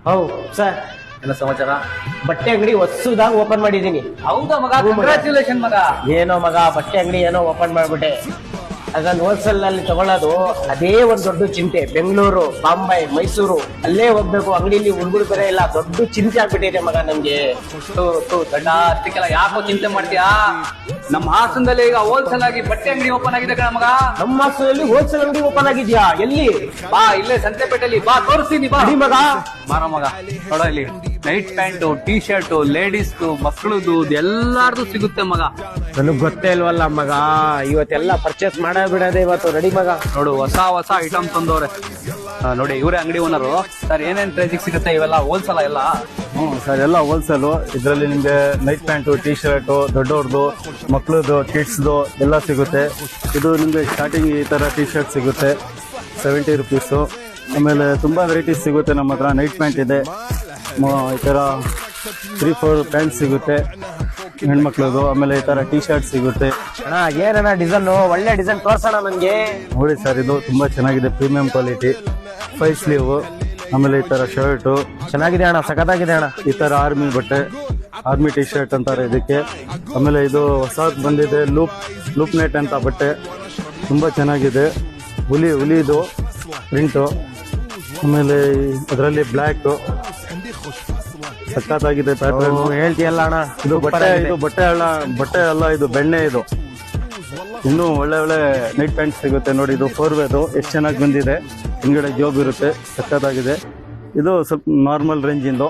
How sir, ಎಲ್ಲ ಸಮಾಚಾರ? ಬಟ್ಟೆ ಅಂಗಡಿ ಹೊಸದಾಗ ಓಪನ್ ಮಾಡಿದೀನಿ. ಹೌದಾ ಮಗ, ಕಂಗ್ರಾಚುಲೇಷನ್ ಮಗ. ಏನೋ ಮಗ, ಬಟ್ಟೆ ಅಂಗಡಿ ಏನೋ ಓಪನ್ ಮಾಡ್ಬಿಟ್ಟೆ. ಅದನ್ನ ಹೋಲ್ಸೇಲ್ ನಲ್ಲಿ ತಗೊಳ್ಳೋದು ಅದೇ ಒಂದ್ ದೊಡ್ಡ ಚಿಂತೆ. ಬೆಂಗಳೂರು, ಬಾಂಬೆ, ಮೈಸೂರು ಅಲ್ಲೇ ಹೋಗ್ಬೇಕು. ಅಂಗಡಿಲಿ ಹುಡುಗರು ಬೇರೆ ಇಲ್ಲ. ದೊಡ್ಡ ಚಿಂತೆ ಆಗ್ಬಿಟ್ಟಿದೆ ಮಗ ನಮ್ಗೆ. ದೊಡ್ಡ ಅಷ್ಟಕ್ಕೆಲ್ಲ ಯಾಕೋ ಚಿಂತೆ ಮಾಡ್ತೀಯಾ? ನಮ್ಮ ಹಾಸನದಲ್ಲಿ ಈಗ ಹೋಲ್ಸೇಲ್ ಆಗಿ ಬಟ್ಟೆ ಅಂಗಡಿ ಓಪನ್ ಆಗಿದೆ ಕಣ ಮಗ. ನಮ್ಮ ಹಾಸನಲ್ಲಿ ಹೋಲ್ಸೇಲ್ ಅಂಗಡಿ ಓಪನ್ ಆಗಿದ್ಯಾ? ಎಲ್ಲಿ? ಬಾ, ಇಲ್ಲೇ ಸಂತೆಪೇಟೆಯಲ್ಲಿ ಬಾ, ತೋರಿಸ್ತೀನಿ ಬಾ. ನಡಿ ಮಗ. ಬಾರ ಮಗ, ನೋಡ ಇಲ್ಲಿ ನೈಟ್ ಪ್ಯಾಂಟು, ಟೀ ಶರ್ಟು, ಲೇಡೀಸ್ದು, ಮಕ್ಕಳದು ಎಲ್ಲಾರ್ದು ಸಿಗುತ್ತೆ ಮಗ. ನನಗ್ ಗೊತ್ತೇ ಇಲ್ವಲ್ಲ ಮಗ, ಇವತ್ತೆಲ್ಲ ಪರ್ಚೇಸ್ ಮಾಡ ಬಿಡೋದೆ ಇವತ್ತು. ರೆಡಿ ಮಗ, ನೋಡು ಹೊಸ ಹೊಸ ಐಟಮ್ ತಂದವ್ರೆ. ನೋಡಿ ಇವರೇ ಅಂಗಡಿ ಓನರು. ಸರ್, ಏನೇನ್ ಪ್ರೈಸಿಗೆ ಸಿಗುತ್ತೆ ಇವೆಲ್ಲ? ಹೋಲ್ಸೇಲ್ ಎಲ್ಲ? ಸರ್, ಎಲ್ಲ ಹೋಲ್ಸೇಲು. ಇದರಲ್ಲಿ ನಿಮಗೆ ನೈಟ್ ಪ್ಯಾಂಟು, ಟೀ ಶರ್ಟು, ದೊಡ್ಡವ್ರದ್ದು, ಮಕ್ಕಳದು, ಕಿಡ್ಸ್ದು ಎಲ್ಲ ಸಿಗುತ್ತೆ. ಇದು ನಿಮಗೆ ಸ್ಟಾರ್ಟಿಂಗ್ ಈ ಥರ ಟೀ ಶರ್ಟ್ ಸಿಗುತ್ತೆ 70 ರುಪೀಸು. ಆಮೇಲೆ ತುಂಬ ವೆರೈಟೀಸ್ ಸಿಗುತ್ತೆ ನಮ್ಮ ಹತ್ರ. ನೈಟ್ ಪ್ಯಾಂಟ್ ಇದೆ, ಈ ಥರ 3-4 ಪ್ಯಾಂಟ್ ಸಿಗುತ್ತೆ ಹೆಣ್ಮಕ್ಳದು. ಆಮೇಲೆ ಈ ಥರ ಟೀ ಶರ್ಟ್ ಸಿಗುತ್ತೆ. ಅಣ್ಣ ಏನಣ್ಣ ಡಿಸೈನ್, ಒಳ್ಳೆ ಡಿಸೈನ್ ತೋರ್ಸೋಣ ನನ್ಗೆ. ನೋಡಿ ಸರ್, ಇದು ತುಂಬ ಚೆನ್ನಾಗಿದೆ, ಪ್ರೀಮಿಯಂ ಕ್ವಾಲಿಟಿ. 5 ಸ್ಲೀವ್. ಆಮೇಲೆ ಈ ಥರ ಶರ್ಟು ಚೆನ್ನಾಗಿದೆ ಅಣ್ಣ, ಸಖತ್ತಾಗಿದೆ ಅಣ್ಣ. ಈ ಥರ ಆರ್ಮಿ ಬಟ್ಟೆ, ಆರ್ಮಿ ಟೀ ಶರ್ಟ್ ಅಂತಾರೆ ಇದಕ್ಕೆ. ಆಮೇಲೆ ಇದು ಹೊಸದು ಬಂದಿದೆ, ಲೂಪ್ ನೆಟ್ ಅಂತ ಬಟ್ಟೆ, ತುಂಬ ಚೆನ್ನಾಗಿದೆ. ಹುಲಿದು ಪ್ರಿಂಟು. ಆಮೇಲೆ ಅದರಲ್ಲಿ ಬ್ಲ್ಯಾಕು ಸಖತ್ತಾಗಿದೆ ಪ್ಯಾಟರ್ನ್. ಹೇಳ್ತೀಯಲ್ಲ ಅಣ್ಣ, ಇದು ಬಟ್ಟೆ ಅಲ್ಲ, ಇದು ಬೆಣ್ಣೆ. ಇದು ಇನ್ನೂ ಒಳ್ಳೆ ಒಳ್ಳೆ ನೈಟ್ ಪ್ಯಾಂಟ್ ಸಿಗುತ್ತೆ. ನೋಡಿ, ಇದು 4ವೇದು ಎಷ್ಟು ಚೆನ್ನಾಗಿ ಬಂದಿದೆ. ಹಿಂದ್ಗಡೆ ಜಾಬ್ ಇರುತ್ತೆ, ಸಖತ್ತಾಗಿದೆ. ಇದು ಸ್ವಲ್ಪ ನಾರ್ಮಲ್ ರೇಂಜಿಂದು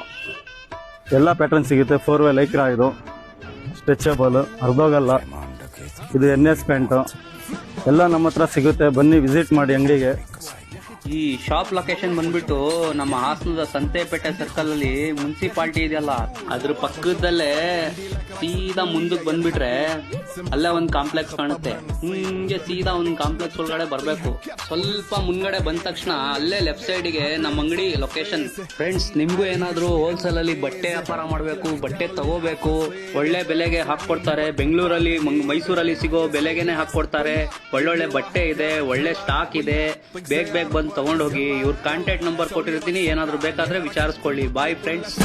ಎಲ್ಲ ಪ್ಯಾಟರ್ನ್ ಸಿಗುತ್ತೆ. 4ವೇ ಲೈಕ್ರಾ, ಇದು ಸ್ಟ್ರೆಚಬಲ್, ಅರ್ಧೋಗಲ್ಲ. ಇದು NS ಪ್ಯಾಂಟು ಎಲ್ಲ ನಮ್ಮ ಹತ್ರ ಸಿಗುತ್ತೆ. ಬನ್ನಿ, ವಿಸಿಟ್ ಮಾಡಿ ಅಂಗಡಿಗೆ. ಈ ಶಾಪ್ ಲೊಕೇಶನ್ ಬಂದ್ಬಿಟ್ಟು ನಮ್ಮ ಹಾಸನದ ಸಂತೆಪೇಟೆ ಸರ್ಕಲ್ ಅಲ್ಲಿ ಮುನ್ಸಿಪಾಲಿಟಿ ಇದೆಯಲ್ಲ, ಅದ್ರ ಪಕ್ಕದಲ್ಲೇ ಸೀದಾ ಮುಂದಕ್ಕೆ ಬಂದ್ಬಿಟ್ರೆ ಅಲ್ಲೇ ಒಂದ್ ಕಾಂಪ್ಲೆಕ್ಸ್ ಕಾಣುತ್ತೆ. ಹಿಂಗೆ ಸೀದಾ ಒಂದ್ ಕಾಂಪ್ಲೆಕ್ಸ್ ಒಳಗಡೆ ಬರ್ಬೇಕು. ಸ್ವಲ್ಪ ಮುಂದ್ಗಡೆ ಬಂದ ತಕ್ಷಣ ಅಲ್ಲೇ ಲೆಫ್ಟ್ ಸೈಡ್ಗೆ ನಮ್ಮ ಅಂಗಡಿ ಲೊಕೇಶನ್. ಫ್ರೆಂಡ್ಸ್, ನಿಮ್ಗೂ ಏನಾದ್ರು ಹೋಲ್ಸೇಲ್ ಅಲ್ಲಿ ಬಟ್ಟೆ ವ್ಯಾಪಾರ ಮಾಡ್ಬೇಕು, ಬಟ್ಟೆ ತಗೋಬೇಕು, ಒಳ್ಳೆ ಬೆಲೆಗೆ ಹಾಕೊಡ್ತಾರೆ. ಬೆಂಗಳೂರಲ್ಲಿ, ಮೈಸೂರಲ್ಲಿ ಸಿಗೋ ಬೆಲೆಗೆನೆ ಹಾಕೊಡ್ತಾರೆ. ಒಳ್ಳೊಳ್ಳೆ ಬಟ್ಟೆ ಇದೆ, ಒಳ್ಳೆ ಸ್ಟಾಕ್ ಇದೆ. ಬೇಗ ಬಂದು ತಗೊಂಡೋಗಿ. ಇವ್ರ ಕಾಂಟ್ಯಾಕ್ಟ್ ನಂಬರ್ ಕೊಟ್ಟಿರ್ತೀನಿ, ಏನಾದ್ರು ಬೇಕಾದ್ರೆ ವಿಚಾರಿಸ್ಕೊಳ್ಳಿ. Bye friends.